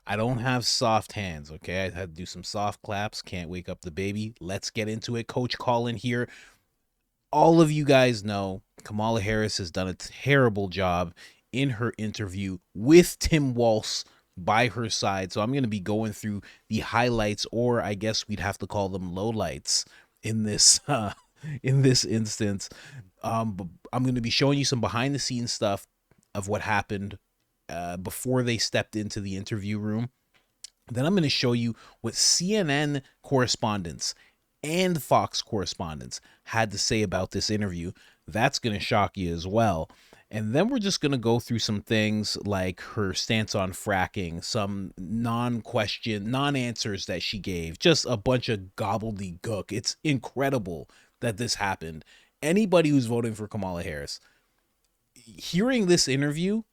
I don't have soft hands, okay? I had to do some soft claps. Can't wake up the baby. Let's get into it. Coach Colin here. All of you guys know Kamala Harris has done a terrible job in her interview with Tim Walz by her side. So I'm going to be going through the highlights, or I guess we'd have to call them lowlights in this instance. But I'm going to be showing you some behind the scenes stuff of what happened before they stepped into the interview room. Then I'm going to show you what CNN correspondents and Fox correspondents had to say about this interview. That's going to shock you as well. And then we're just going to go through some things like her stance on fracking, some non-answers that she gave, just a bunch of gobbledygook. It's incredible that this happened. Anybody who's voting for Kamala Harris, hearing this interview,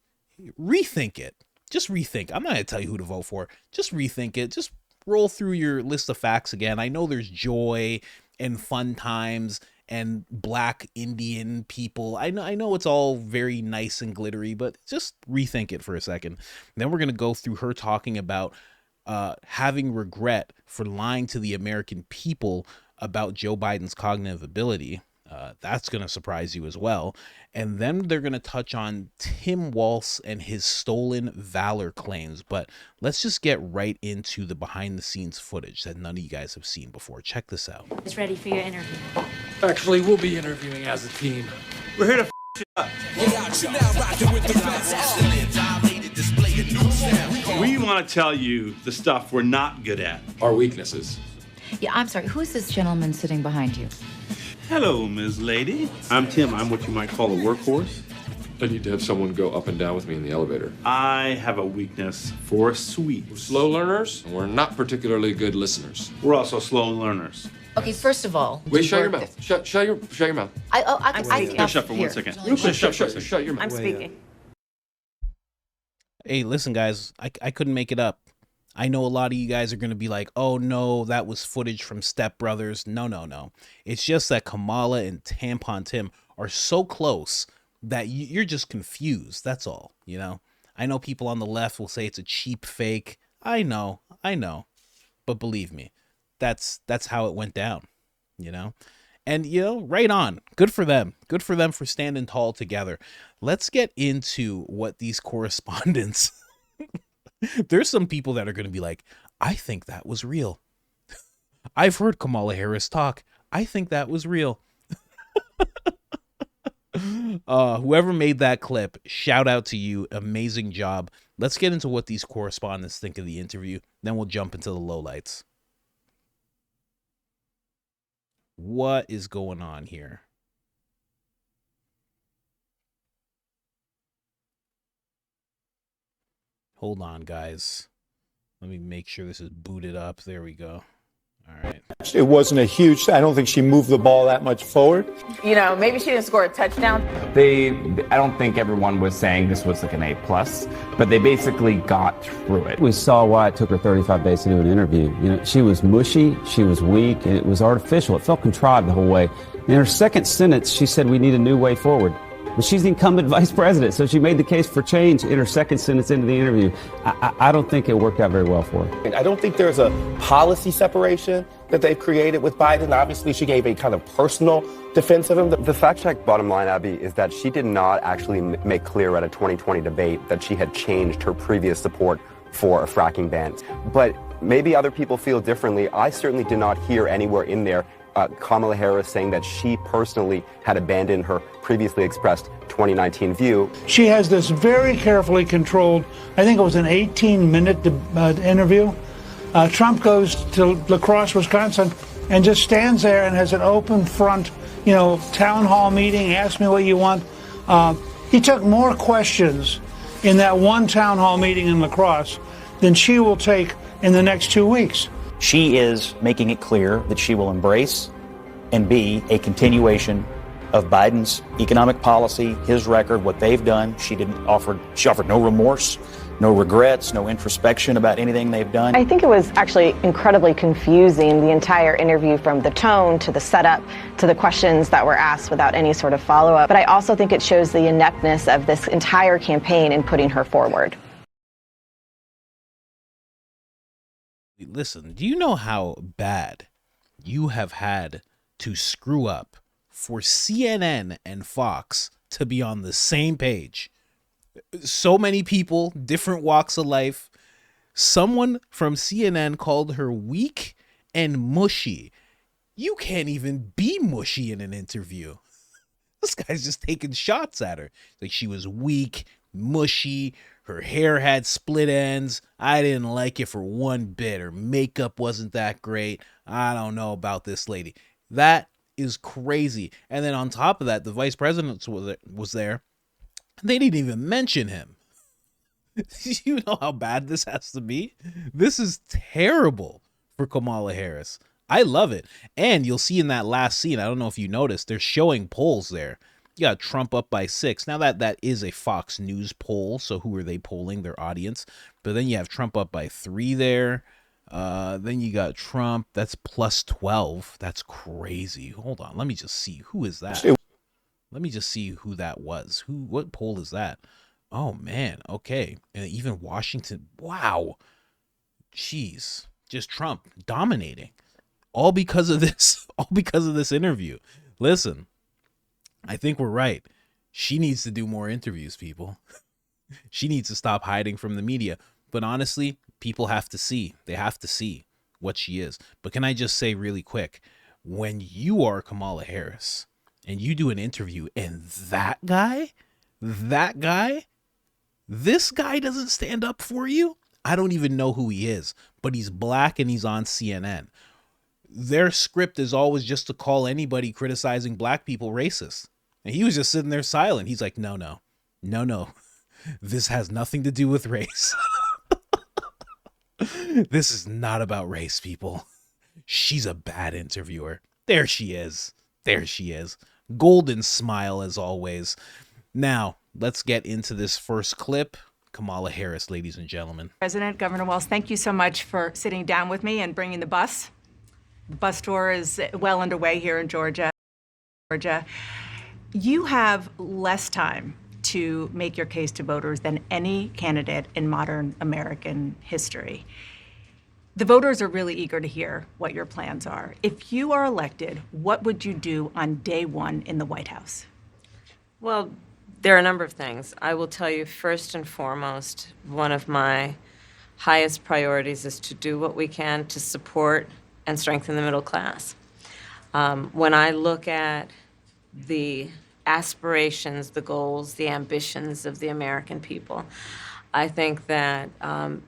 rethink it. Just rethink. I'm not going to tell you who to vote for. Just rethink it. Just roll through your list of facts again. I know there's joy and fun times and black Indian people. I know it's all very nice and glittery, but just rethink it for a second. Then we're going to go through her talking about having regret for lying to the American people about Joe Biden's cognitive ability. That's going to surprise you as well. And then they're going to touch on Tim Walz and his stolen valor claims. But let's just get right into the behind the scenes footage that none of you guys have seen before. Check this out. It's ready for your interview. Actually, we'll be interviewing as a team. We're here to up. We want to tell you the stuff we're not good at. Our weaknesses. Yeah, I'm sorry. Who's this gentleman sitting behind you? Hello, Ms. Lady. I'm Tim. I'm what you might call a workhorse. I need to have someone go up and down with me in the elevator. I have a weakness for sweets. Slow learners, and we're not particularly good listeners. We're also slow learners. Okay, first of all, Wait, shut your mouth. Shut your mouth. Shut for 1 second. Shut your mouth. I'm speaking. Hey, listen, guys, I couldn't make it up. I know a lot of you guys are going to be like, oh, no, that was footage from Step Brothers. No. It's just that Kamala and Tampon Tim are so close that you're just confused. That's all, you know. I know people on the left will say it's a cheap fake. I know. But believe me, that's how it went down, you know. And, you know, right on. Good for them. Good for them for standing tall together. Let's get into what these correspondents... There's some people that are going to be like, I think that was real. I've heard Kamala Harris talk. I think that was real. Whoever made that clip, shout out to you. Amazing job. Let's get into what these correspondents think of the interview. Then we'll jump into the lowlights. What is going on here? Hold on, guys. Let me make sure this is booted up. There we go. All right. It wasn't a huge, I don't think she moved the ball that much forward. You know, maybe she didn't score a touchdown. I don't think everyone was saying this was like an A+, but they basically got through it. We saw why it took her 35 days to do an interview. You know, she was mushy, she was weak, and it was artificial. It felt contrived the whole way. In her second sentence, she said we need a new way forward. But she's the incumbent vice president, so she made the case for change in her second sentence into the interview. I don't think it worked out very well for her. I don't think there's a policy separation that they've created with Biden. Obviously, she gave a kind of personal defense of him. The fact check, bottom line, Abby, is that she did not actually make clear at a 2020 debate that she had changed her previous support for a fracking ban. But maybe other people feel differently. I certainly did not hear anywhere in there Kamala Harris saying that she personally had abandoned her previously expressed 2019 view. She has this very carefully controlled, I think it was an 18-minute interview. Trump goes to La Crosse, Wisconsin, and just stands there and has an open front, you know, town hall meeting, ask me what you want. He took more questions in that one town hall meeting in La Crosse than she will take in the next 2 weeks. She is making it clear that she will embrace and be a continuation of Biden's economic policy, his record, what they've done. She offered no remorse, no regrets, no introspection about anything they've done. I think it was actually incredibly confusing, the entire interview, from the tone to the setup to the questions that were asked without any sort of follow-up. But I also think it shows the ineptness of this entire campaign in putting her forward. Listen, do you know how bad you have had to screw up for CNN and Fox to be on the same page? So many people, different walks of life. Someone from CNN called her weak and mushy. You can't even be mushy in an interview. This guy's just taking shots at her. Like she was weak, mushy, her hair had split ends. I didn't like it for one bit. Her makeup wasn't that great. I don't know about this lady. That is crazy. And then on top of that, the vice president was there. They didn't even mention him. You know how bad this has to be? This is terrible for Kamala Harris. I love it. And you'll see in that last scene, I don't know if you noticed, they're showing polls there. You got Trump up by 6. Now that is a Fox News poll, so who are they polling? Their audience. But then you have Trump up by 3 there. Then you got Trump. That's plus 12. That's crazy. Hold on. Let me just see. Who is that? Let me just see who that was. What poll is that? Oh, man. Okay. And even Washington. Wow. Jeez. Just Trump dominating. All because of this. All because of this interview. Listen, I think we're right. She needs to do more interviews, people. She needs to stop hiding from the media. But honestly, people have to see. They have to see what she is. But can I just say really quick, when you are Kamala Harris and you do an interview and this guy doesn't stand up for you, I don't even know who he is, but he's black and he's on CNN. Their script is always just to call anybody criticizing black people racist. And he was just sitting there silent. He's like, no. This has nothing to do with race. This is not about race, people. She's a bad interviewer. There she is. Golden smile as always. Now, let's get into this first clip. Kamala Harris, ladies and gentlemen. President, Governor Walz, thank you so much for sitting down with me and bringing the bus. The bus tour is well underway here in Georgia. You have less time to make your case to voters than any candidate in modern American history. The voters are really eager to hear what your plans are. If you are elected, what would you do on day one in the White House? Well, there are a number of things. I will tell you, first and foremost, one of my highest priorities is to do what we can to support and strengthen the middle class. When I look at the aspirations, the goals, the ambitions of the American people, I think that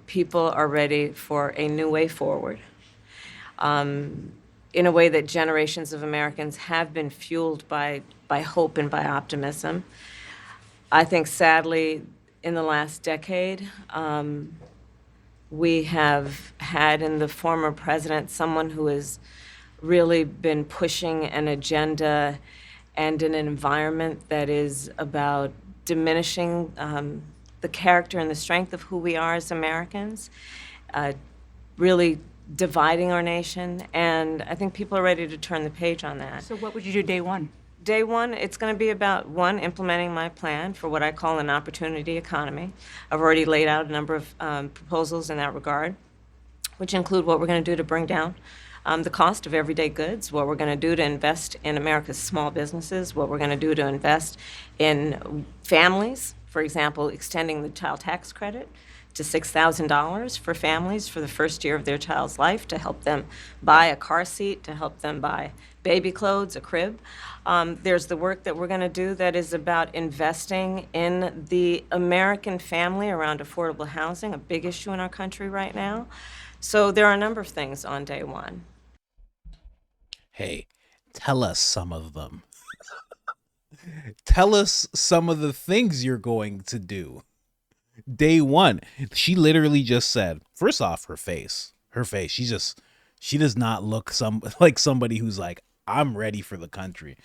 people are ready for a new way forward in a way that generations of Americans have been fueled by hope and by optimism. I think, sadly, in the last decade, we have had in the former president someone who has really been pushing an agenda and an environment that is about diminishing the character and the strength of who we are as Americans, really dividing our nation, and I think people are ready to turn the page on that. So what would you do day one? Day one, it's going to be about, one, implementing my plan for what I call an opportunity economy. I've already laid out a number of proposals in that regard, which include what we're going to do to bring down the cost of everyday goods, what we're going to do to invest in America's small businesses, what we're going to do to invest in families, for example, extending the child tax credit to $6,000 for families for the first year of their child's life, to help them buy a car seat, to help them buy baby clothes, a crib. There's the work that we're going to do that is about investing in the American family around affordable housing, a big issue in our country right now. So there are a number of things on day one. Hey, tell us some of them. Tell us some of the things you're going to do. Day one, she literally just said, first off, her face, she does not look like somebody who's like, I'm ready for the country.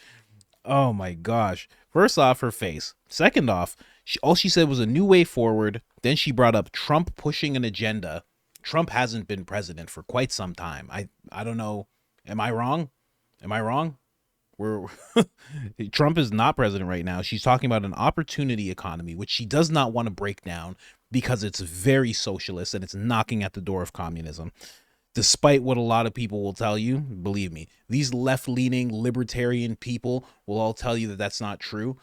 Oh my gosh. First off, her face. Second off, all she said was a new way forward. Then she brought up Trump pushing an agenda. Trump hasn't been president for quite some time. I don't know. Am I wrong? Trump is not president right now. She's talking about an opportunity economy, which she does not want to break down because it's very socialist and it's knocking at the door of communism. Despite what a lot of people will tell you, believe me, these left-leaning libertarian people will all tell you that that's not true.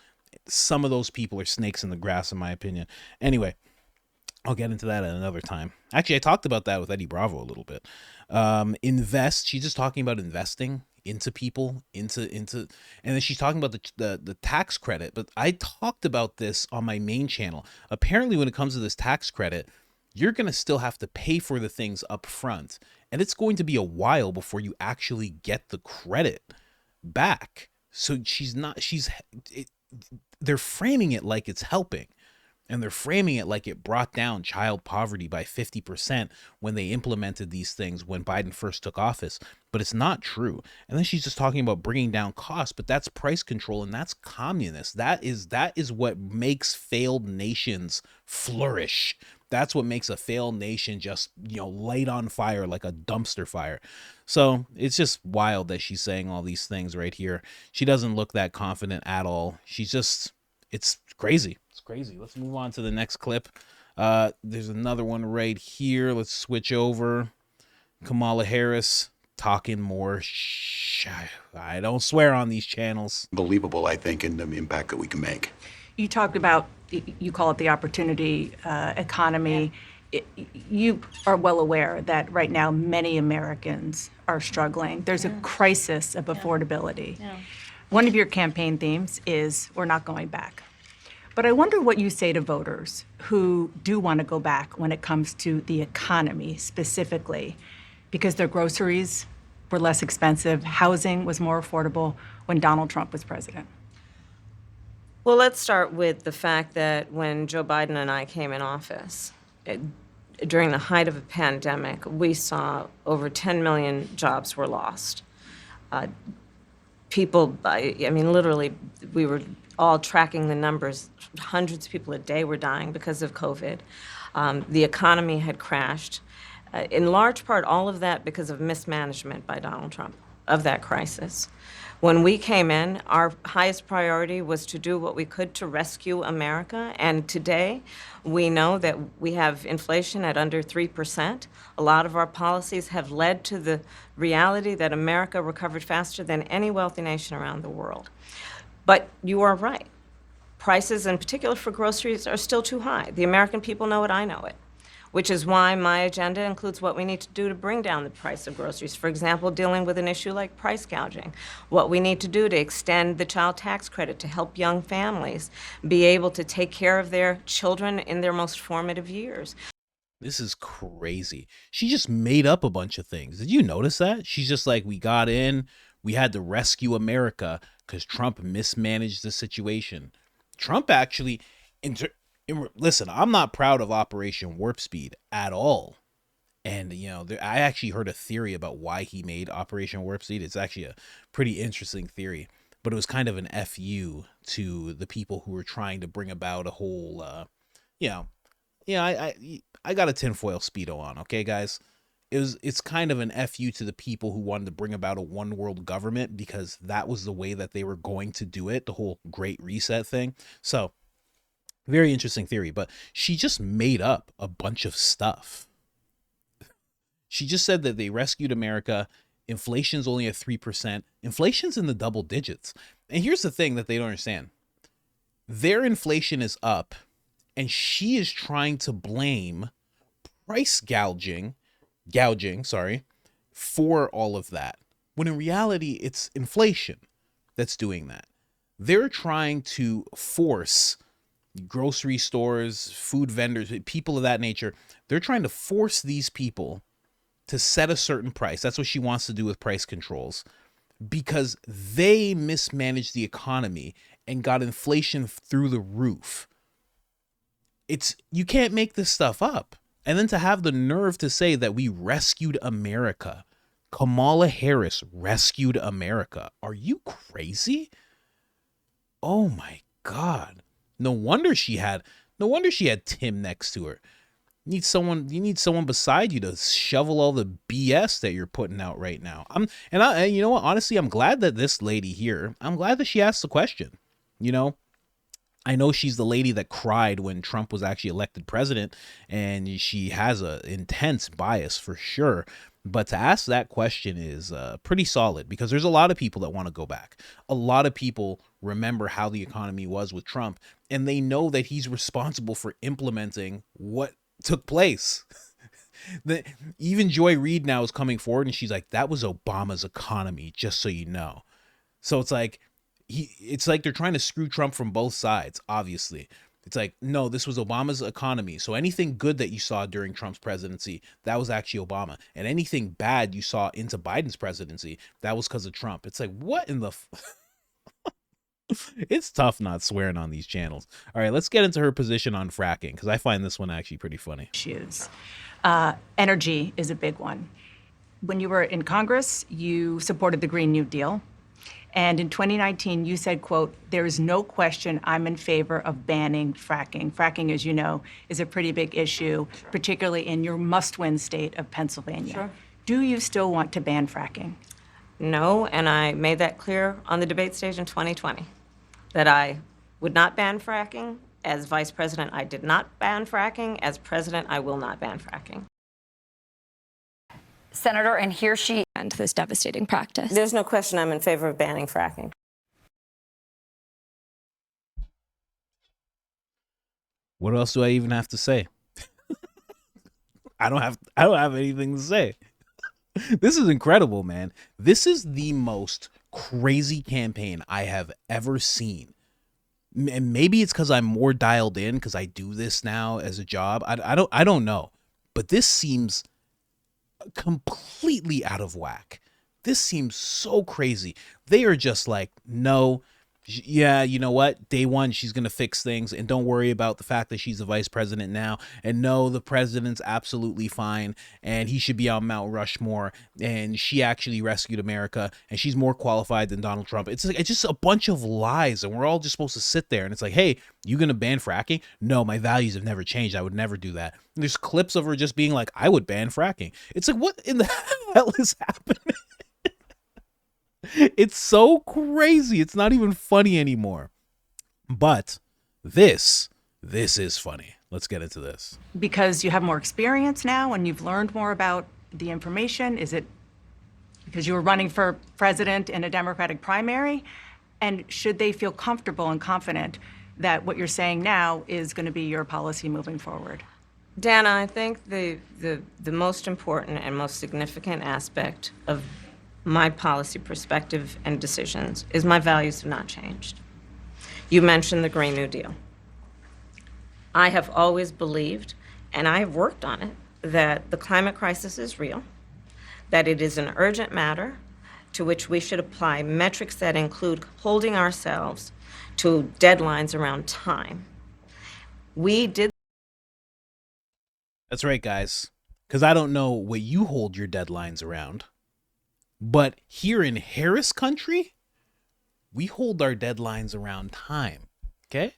Some of those people are snakes in the grass, in my opinion. Anyway, I'll get into that at another time. Actually, I talked about that with Eddie Bravo a little bit. Invest. She's just talking about investing into people, into, and then she's talking about the tax credit. But I talked about this on my main channel. Apparently, when it comes to this tax credit, you're going to still have to pay for the things up front. And it's going to be a while before you actually get the credit back. So they're framing it like it's helping. And they're framing it like it brought down child poverty by 50% when they implemented these things when Biden first took office. But it's not true. And then she's just talking about bringing down costs, but that's price control and that's communist. That is what makes failed nations flourish. That's what makes a failed nation just, light on fire like a dumpster fire. So it's just wild that she's saying all these things right here. She doesn't look that confident at all. It's crazy. It's crazy. Let's move on to the next clip. There's another one right here. Let's switch over. Kamala Harris talking more. I don't swear on these channels. Believable, I think, in the impact that we can make. You talked about, you call it the opportunity economy. You are well aware that right now many Americans are struggling. There's a crisis of affordability. One of your campaign themes is we're not going back. But I wonder what you say to voters who do want to go back when it comes to the economy specifically, because their groceries were less expensive, housing was more affordable when Donald Trump was president. Well, let's start with the fact that when Joe Biden and I came in office, during the height of a pandemic, we saw over 10 million jobs were lost. People, literally, we were all tracking the numbers. Hundreds of people a day were dying because of COVID. The economy had crashed. In large part, all of that because of mismanagement by Donald Trump of that crisis. When we came in, our highest priority was to do what we could to rescue America. And today, we know that we have inflation at under 3%. A lot of our policies have led to the reality that America recovered faster than any wealthy nation around the world. But you are right. Prices, in particular for groceries, are still too high. The American people know it, I know it. Which is why my agenda includes what we need to do to bring down the price of groceries. For example, dealing with an issue like price gouging. What we need to do to extend the child tax credit to help young families be able to take care of their children in their most formative years. This is crazy. She just made up a bunch of things. Did you notice that? She's just like, we got in, we had to rescue America because Trump mismanaged the situation. Trump actually... Listen, I'm not proud of Operation Warp Speed at all. And, I actually heard a theory about why he made Operation Warp Speed. It's actually a pretty interesting theory. But it was kind of an FU to the people who were trying to bring about a whole, I got a tinfoil Speedo on, okay, guys? It's kind of an FU to the people who wanted to bring about a one world government because that was the way that they were going to do it, the whole Great Reset thing. So, very interesting theory, but she just made up a bunch of stuff. She just said that they rescued America. Inflation's only at 3%. Inflation's in the double digits. And here's the thing that they don't understand. Their inflation is up, and she is trying to blame price gouging, for all of that. When in reality, it's inflation that's doing that. They're trying to force grocery stores, food vendors, people of that nature. They're trying to force these people to set a certain price. That's what she wants to do with price controls because they mismanaged the economy and got inflation through the roof. You can't make this stuff up. And then to have the nerve to say that we rescued America. Kamala Harris rescued America. Are you crazy? Oh my God. No wonder she had Tim next to her. You need someone beside you to shovel all the BS that you're putting out right now. And you know what? Honestly, I'm glad that this lady here, I'm glad that she asked the question. I know she's the lady that cried when Trump was actually elected president, and she has an intense bias for sure. But to ask that question is pretty solid, because there's a lot of people that want to go back. A lot of people remember how the economy was with Trump, and they know that he's responsible for implementing what took place. Even Joy Reid now is coming forward, and she's like, that was Obama's economy, just so you know. So it's like they're trying to screw Trump from both sides, obviously. It's like, no, this was Obama's economy. So anything good that you saw during Trump's presidency, that was actually Obama. And anything bad you saw into Biden's presidency, that was because of Trump. It's like, what in the... It's tough not swearing on these channels. All right, let's get into her position on fracking, because I find this one actually pretty funny. Issues. Energy is a big one. When you were in Congress, you supported the Green New Deal. And in 2019, you said, quote, there is no question I'm in favor of banning fracking. Fracking, as you know, is a pretty big issue, particularly in your must-win state of Pennsylvania. Sure. Do you still want to ban fracking? No, and I made that clear on the debate stage in 2020, that I would not ban fracking. As vice president, I did not ban fracking. As president, I will not ban fracking. Senator, and here she and this devastating practice. There's no question I'm in favor of banning fracking. What else do I even have to say? I don't have anything to say. This is incredible, man. This is the most crazy campaign I have ever seen. And maybe it's because I'm more dialed in because I do this now as a job. I don't know. But this seems completely out of whack. This seems so crazy. They are just like, no, yeah, you know what? Day one, she's going to fix things, and don't worry about the fact that she's the vice president now. And no, the president's absolutely fine, and he should be on Mount Rushmore, and she actually rescued America, and she's more qualified than Donald Trump. It's just a bunch of lies, and we're all just supposed to sit there, and it's like, hey, you going to ban fracking? No, my values have never changed. I would never do that. And there's clips of her just being like, I would ban fracking. It's like, what in the hell is happening? It's so crazy. It's not even funny anymore. But this is funny. Let's get into this. Because you have more experience now and you've learned more about the information? Is it because you were running for president in a Democratic primary? And should they feel comfortable and confident that what you're saying now is going to be your policy moving forward? Dana, I think the most important and most significant aspect of my policy perspective and decisions is my values have not changed. You mentioned the Green New Deal. I have always believed, and I have worked on it, that the climate crisis is real, that it is an urgent matter to which we should apply metrics that include holding ourselves to deadlines around time. We did. That's right, guys, because I don't know what you hold your deadlines around. But here in Harris country, we hold our deadlines around time, okay?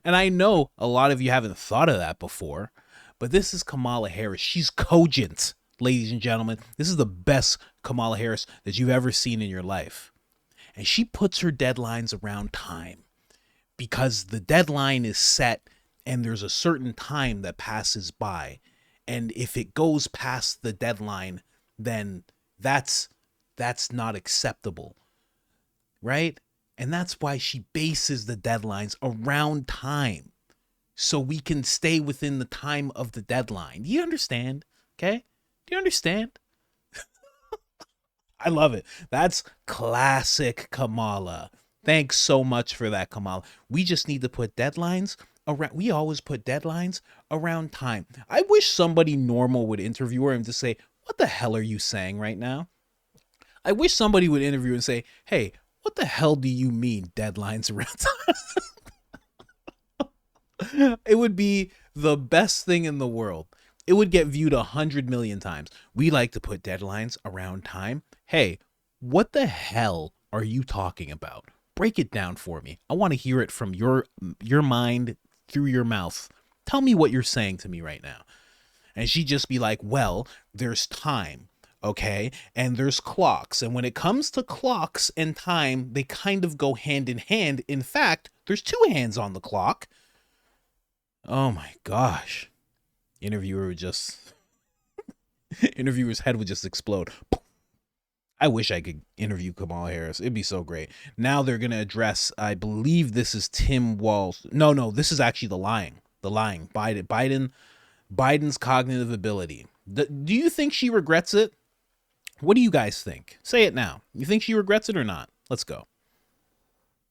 And I know a lot of you haven't thought of that before, but this is Kamala Harris. She's cogent, ladies and gentlemen. This is the best Kamala Harris that you've ever seen in your life. And she puts her deadlines around time because the deadline is set and there's a certain time that passes by. And if it goes past the deadline, then that's not acceptable, right? And that's why she bases the deadlines around time so we can stay within the time of the deadline. Do you understand? Okay? Do you understand? I love it. That's classic Kamala. Thanks so much for that, Kamala. We just need to put deadlines around. We always put deadlines around time. I wish somebody normal would interview her and just say, what the hell are you saying right now? I wish somebody would interview and say, hey, what the hell do you mean deadlines around time? It would be the best thing in the world. It would get viewed 100 million times. We like to put deadlines around time. Hey, what the hell are you talking about? Break it down for me. I want to hear it from your mind through your mouth. Tell me what you're saying to me right now. And she'd just be like, well, there's time, okay? And there's clocks. And when it comes to clocks and time, they kind of go hand in hand. In fact, there's two hands on the clock. Oh my gosh. Interviewer would just... Interviewer's head would just explode. I wish I could interview Kamala Harris. It'd be so great. Now they're going to address, I believe this is Tim Walz. No, this is actually the lying. Biden's cognitive ability. Do you think she regrets it? What do you guys think? Say it now. You think she regrets it or not? Let's go.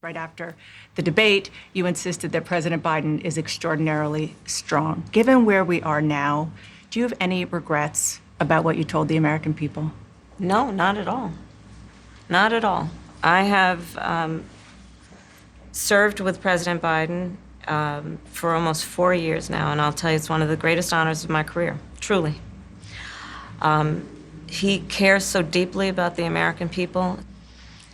Right after the debate, you insisted that President Biden is extraordinarily strong. Given where we are now, do you have any regrets about what you told the American people? No, not at all. Not at all. I have served with President Biden for almost 4 years now, and I'll tell you, it's one of the greatest honors of my career, truly. He cares so deeply about the American people.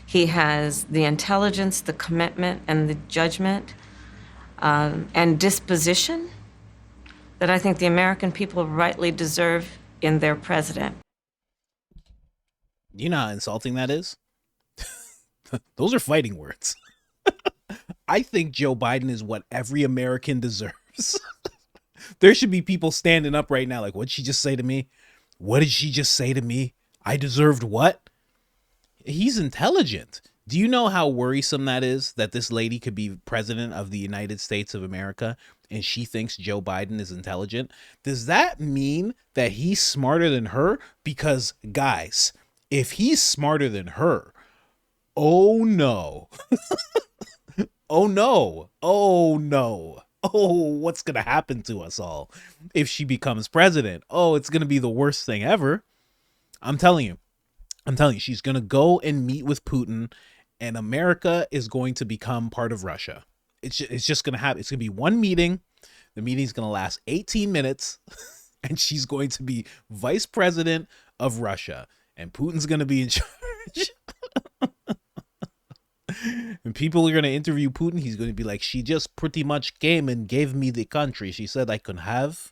He has the intelligence, the commitment, and the judgment and disposition that I think the American people rightly deserve in their president. You know how insulting that is? Those are fighting words. I think Joe Biden is what every American deserves. There should be people standing up right now like, what'd she just say to me? What did she just say to me? I deserved what? He's intelligent. Do you know how worrisome that is, that this lady could be president of the United States of America and she thinks Joe Biden is intelligent? Does that mean that he's smarter than her? Because, guys, if he's smarter than her, oh no. Oh no. Oh no. Oh, what's going to happen to us all if she becomes president? Oh, it's going to be the worst thing ever. I'm telling you, she's going to go and meet with Putin and America is going to become part of Russia. It's just going to happen. It's going to be one meeting. The meeting's going to last 18 minutes and she's going to be vice president of Russia and Putin's going to be in charge. And people are going to interview Putin. He's going to be like, she just pretty much came and gave me the country. She said I could have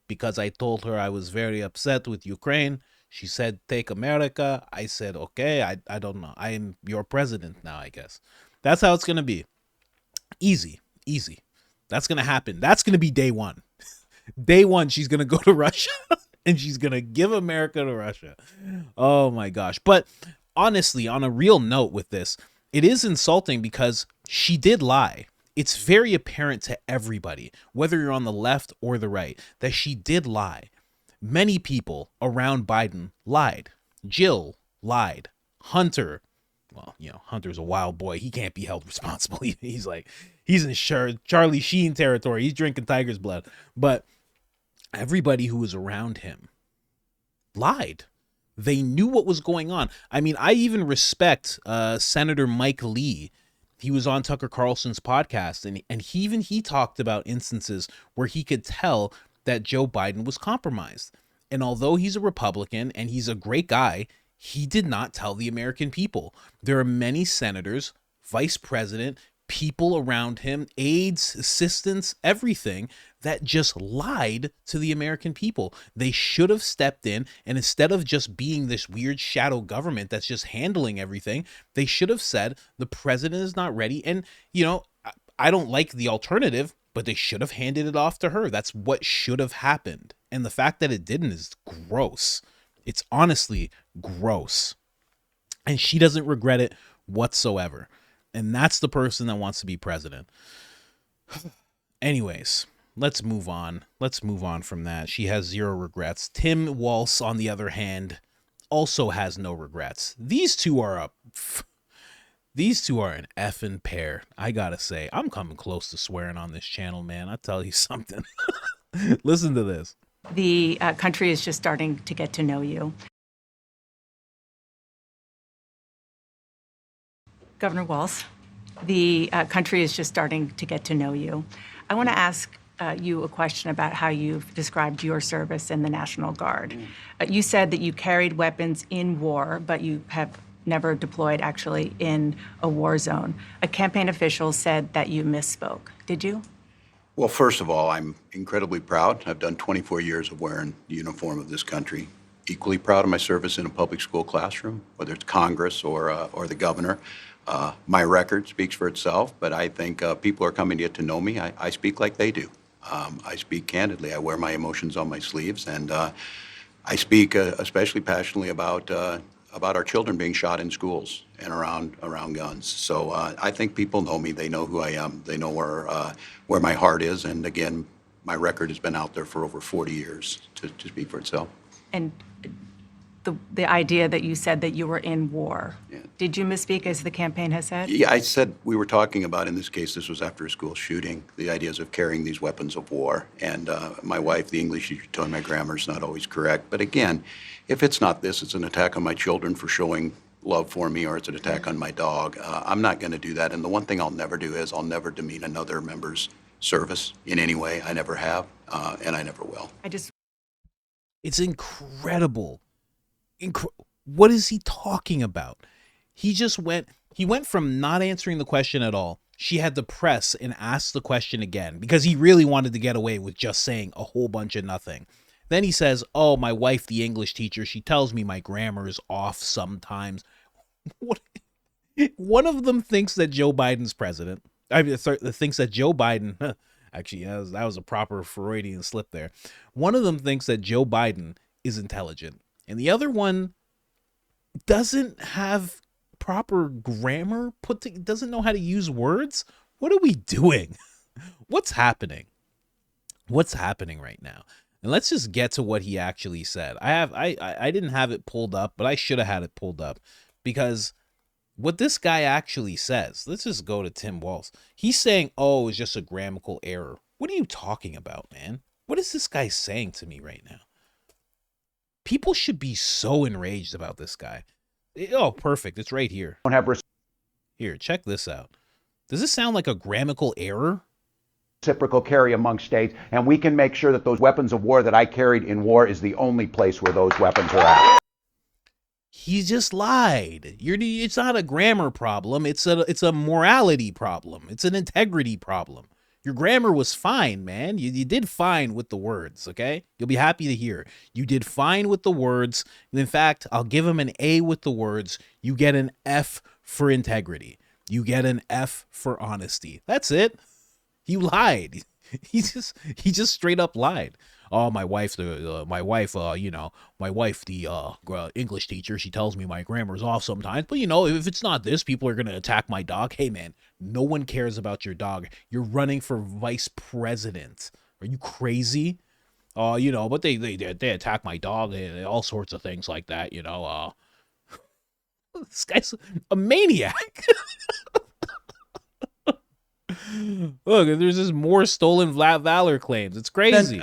because I told her I was very upset with Ukraine. She said, take America. I said, okay, I don't know. I am your president now, I guess. That's how it's going to be. Easy. That's going to happen. That's going to be day one. Day one, she's going to go to Russia and she's going to give America to Russia. Oh my gosh. But honestly, on a real note with this, it is insulting because she did lie. It's very apparent to everybody, whether you're on the left or the right, that she did lie. Many people around Biden lied. Jill lied. Hunter, well, you know, Hunter's a wild boy. He can't be held responsible. He's in Charlie Sheen territory. He's drinking tiger's blood. But everybody who was around him lied. They knew what was going on. I mean, I even respect Senator Mike Lee. He was on Tucker Carlson's podcast, and he talked about instances where he could tell that Joe Biden was compromised. And although he's a Republican and he's a great guy, he did not tell the American people. There are many senators, vice president, people around him, aides, assistants, everything that just lied to the American people. They should have stepped in, and instead of just being this weird shadow government that's just handling everything, they should have said the president is not ready. And, you know, I don't like the alternative, but they should have handed it off to her. That's what should have happened. And the fact that it didn't is gross. It's honestly gross. And she doesn't regret it whatsoever. And that's the person that wants to be president. Anyways, let's move on. Let's move on from that. She has zero regrets. Tim Walz, on the other hand, also has no regrets. These two are an effing pair. I gotta say, I'm coming close to swearing on this channel, man. I tell you something. Listen to this. The country is just starting to get to know you. Governor Walz, the country is just starting to get to know you. I want to ask you a question about how you've described your service in the National Guard. You said that you carried weapons in war, but you have never deployed actually in a war zone. A campaign official said that you misspoke. Did you? Well, first of all, I'm incredibly proud. I've done 24 years of wearing the uniform of this country. Equally proud of my service in a public school classroom, whether it's Congress or the governor. My record speaks for itself, but I think people are coming to get to know me. I speak like they do. I speak candidly. I wear my emotions on my sleeves, and I speak especially passionately about our children being shot in schools and around guns. So I think people know me. They know who I am. They know where my heart is. And again, my record has been out there for over 40 years to speak for itself. And the idea that you said that you were in war. Did you misspeak as the campaign has said? Yeah, I said we were talking about, in this case, this was after a school shooting, the ideas of carrying these weapons of war. And my wife, the English teacher, told me my grammar's not always correct. But again, if it's not this, it's an attack on my children for showing love for me, or it's an attack on my dog. I'm not going to do that. And the one thing I'll never do is I'll never demean another member's service in any way. I never have, and I never will. It's incredible. What is he talking about? He went from not answering the question at all. She had to press and ask the question again because he really wanted to get away with just saying a whole bunch of nothing. Then he says, oh, my wife, the English teacher, she tells me my grammar is off sometimes. What? One of them thinks that Joe Biden's president. Thinks that Joe Biden, actually, that was a proper Freudian slip there. One of them thinks that Joe Biden is intelligent. And the other one doesn't have proper grammar, doesn't know how to use words. What are we doing? What's happening? What's happening right now? And let's just get to what he actually said. I didn't have it pulled up, but I should have had it pulled up because what this guy actually says, let's just go to Tim Walz. He's saying, oh, it's just a grammatical error. What are you talking about, man? What is this guy saying to me right now? People should be so enraged about this guy. Oh, perfect. It's right here. Here, check this out. Does this sound like a grammatical error? Reciprocal carry among states, and we can make sure that those weapons of war that I carried in war is the only place where those weapons are at. He just lied. It's not a grammar problem. It's a morality problem. It's an integrity problem. Your grammar was fine, man. You did fine with the words, okay? You'll be happy to hear. You did fine with the words. In fact, I'll give him an A with the words. You get an F for integrity. You get an F for honesty. That's it. He lied. He just straight up lied. Oh, my wife, the English teacher, she tells me my grammar's off sometimes. But, if it's not this, people are going to attack my dog. Hey, man, no one cares about your dog. You're running for vice president. Are you crazy? But they attack my dog and all sorts of things like that, This guy's a maniac. Look, there's just more stolen valor claims. It's crazy.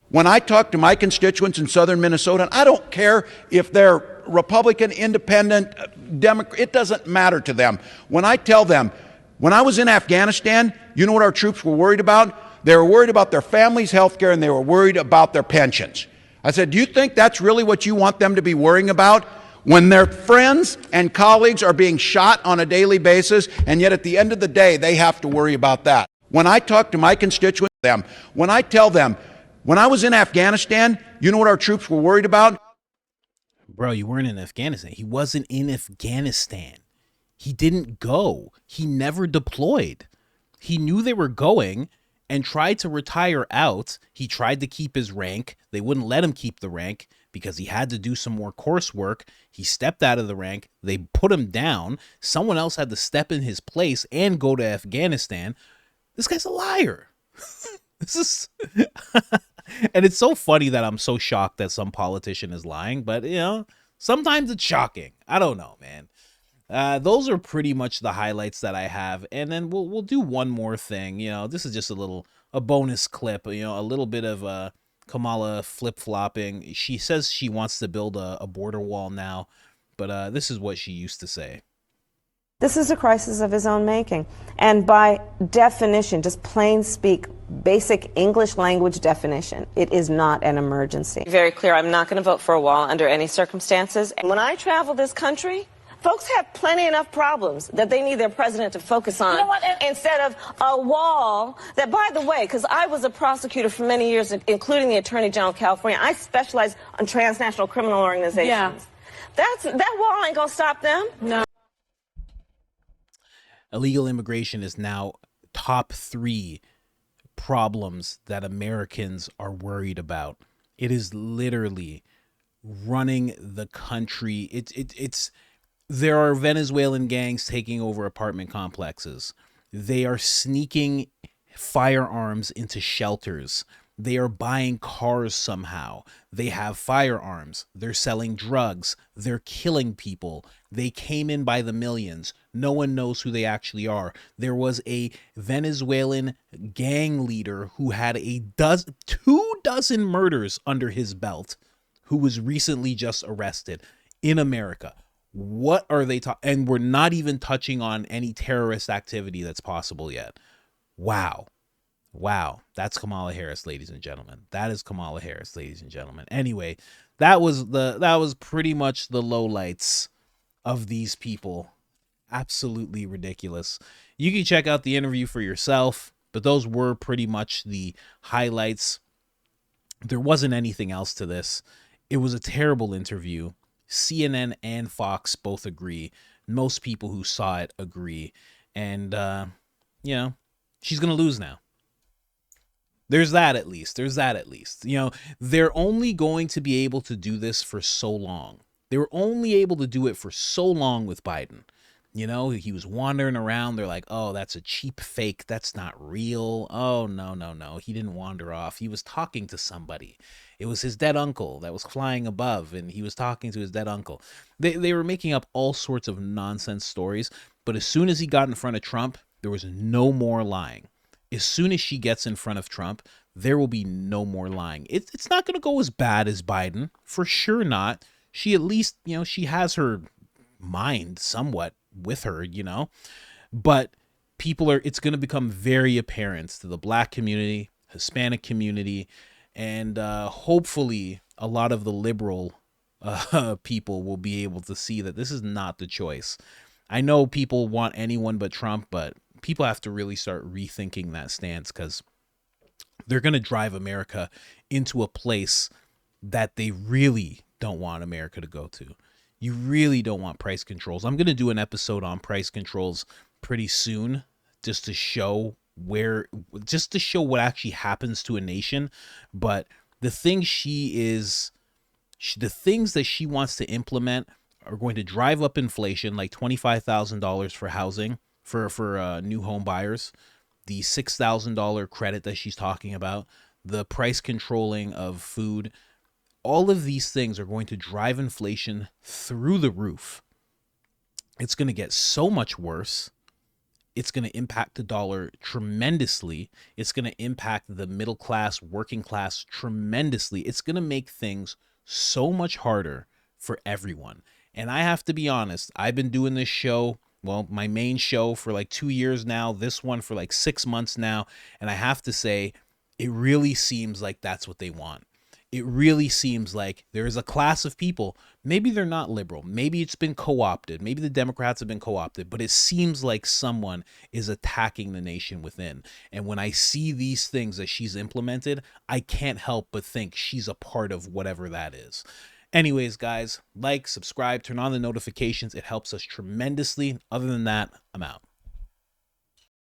When I talk to my constituents in southern Minnesota, I don't care if they're Republican, Independent, Democrat, it doesn't matter to them. When I tell them, when I was in Afghanistan, you know what our troops were worried about? They were worried about their families' health care, and they were worried about their pensions. I said, do you think that's really what you want them to be worrying about? When their friends and colleagues are being shot on a daily basis, and yet at the end of the day, they have to worry about that. When I talk to my constituents, when I tell them, when I was in Afghanistan, you know what our troops were worried about? Bro, you weren't in Afghanistan. He wasn't in Afghanistan. He didn't go. He never deployed. He knew they were going and tried to retire out. He tried to keep his rank. They wouldn't let him keep the rank because he had to do some more coursework. He stepped out of the rank. They put him down. Someone else had to step in his place and go to Afghanistan. This guy's a liar. This is... And it's so funny that I'm so shocked that some politician is lying, but sometimes it's shocking. I don't know, man. Those are pretty much the highlights that I have, and then we'll do one more thing. This is just a bonus clip. A little bit of Kamala flip-flopping. She says she wants to build a border wall now, but this is what she used to say. This is a crisis of his own making. And by definition, just plain speak, basic English language definition, it is not an emergency. Very clear, I'm not going to vote for a wall under any circumstances. When I travel this country, folks have plenty enough problems that they need their president to focus on, instead of a wall that, by the way, because I was a prosecutor for many years, including the Attorney General of California, I specialize on transnational criminal organizations. Yeah. That wall ain't going to stop them. No. Illegal immigration is now top 3 problems that Americans are worried about. It is literally running the country. It's there are Venezuelan gangs taking over apartment complexes. They are sneaking firearms into shelters. They are buying cars somehow. They have firearms. They're selling drugs. They're killing people. They came in by the millions. No one knows who they actually are. There was a Venezuelan gang leader who had 24 murders under his belt, who was recently just arrested in America. What are they talking? And we're not even touching on any terrorist activity that's possible yet. Wow. Wow. That's Kamala Harris, ladies and gentlemen. That is Kamala Harris, ladies and gentlemen. Anyway, that was pretty much the lowlights of these people. Absolutely ridiculous. You can check out the interview for yourself, but those were pretty much the highlights. There wasn't anything else to this. It was a terrible interview. CNN and Fox both agree. Most people who saw it agree. And, she's going to lose now. There's that at least. They're only going to be able to do this for so long. They were only able to do it for so long with Biden. He was wandering around. They're like, oh, that's a cheap fake. That's not real. Oh, no. He didn't wander off. He was talking to somebody. It was his dead uncle that was flying above, and he was talking to his dead uncle. They were making up all sorts of nonsense stories, but as soon as he got in front of Trump, there was no more lying. As soon as she gets in front of Trump, there will be no more lying. It's not going to go as bad as Biden. For sure not. She at least, she has her mind somewhat with her, but it's going to become very apparent to the Black community, Hispanic community, and hopefully a lot of the liberal people will be able to see that this is not the choice. I know people want anyone but Trump, but people have to really start rethinking that stance, because they're going to drive America into a place that they really don't want America to go to. You really don't want price controls. I'm going to do an episode on price controls pretty soon, just to show what actually happens to a nation. But the things that she wants to implement are going to drive up inflation, like $25,000 for housing for new home buyers, the $6,000 credit that she's talking about, the price controlling of food. All of these things are going to drive inflation through the roof. It's going to get so much worse. It's going to impact the dollar tremendously. It's going to impact the middle class, working class tremendously. It's going to make things so much harder for everyone. And I have to be honest, I've been doing this show, my main show, for like 2 years now, this one for like 6 months now. And I have to say, it really seems like that's what they want. It really seems like there is a class of people, maybe they're not liberal, maybe it's been co-opted, maybe the Democrats have been co-opted, but it seems like someone is attacking the nation within. And when I see these things that she's implemented, I can't help but think she's a part of whatever that is. Anyways, guys, like, subscribe, turn on the notifications. It helps us tremendously. Other than that, I'm out.